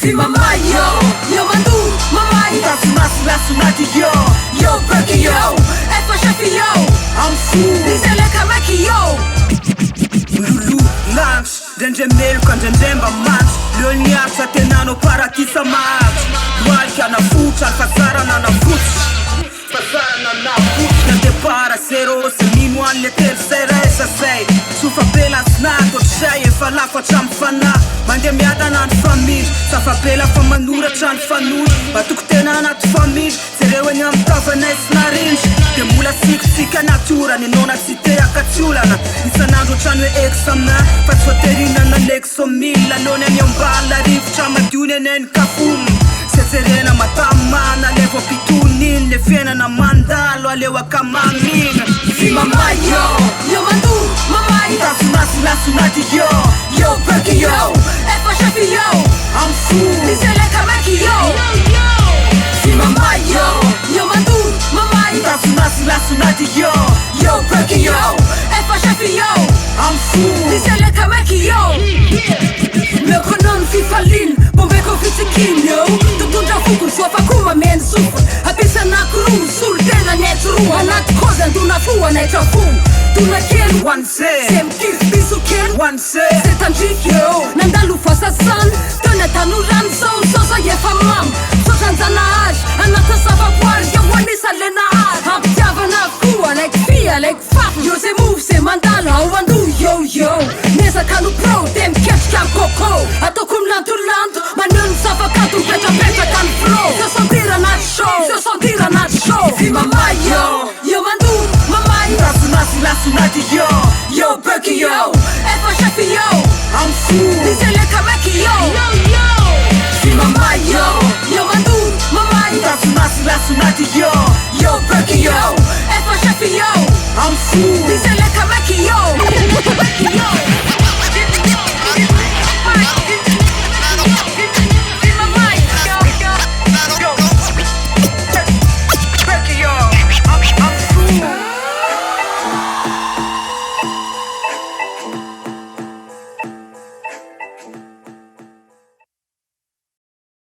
Si mamay yo, yo mandu, mamay Lasunati yo, yo burki yo, efa shafi yo, I'm full Nizele kamaki yo. Lulu lunch, denjemelo kanjendemba match Lölniacha tenano paratisa match Walka na fucha, alfazara na fucha Fazara na fucha Nante para zero, se minu alle tercera esa sei Sufa bela snato, tjej e falafa chamfana Mande miada na familj Safa bela fa manura chan fanuj Batuk tena anaty familj Zereo eny amtavana esna rinj De mbola sikosika natura Ny nona tsy te akatsiolana Isanandro trano e examna Fa tsy voaterinana lexomila Alony any ambala rivotra madiony eny eny kafony Seserena matamana Le voapitonin Le fiainana mandalo Aleo akamamina Si mamay yo, yo mandu, mamay Lasunati yo, yo burki yo, efa shafi yo, I'm full Nizele kamaki yo. Si mamay yo, yo mandu, mamay Lasunati yo, yo burki yo, efa shafi yo, I'm full Nizele kamaki yo. Mekonon fifalin, bombeko fitikin yo. Tutundra fukun suafa kuma men sufur. Habisa na kuru, sul tena netru. Anat kozen tuna fua netra fum. Tuna ken One say, sem kis bisu ken. one say Setan jik yo, nandalu fasasan. Tuna tanuran so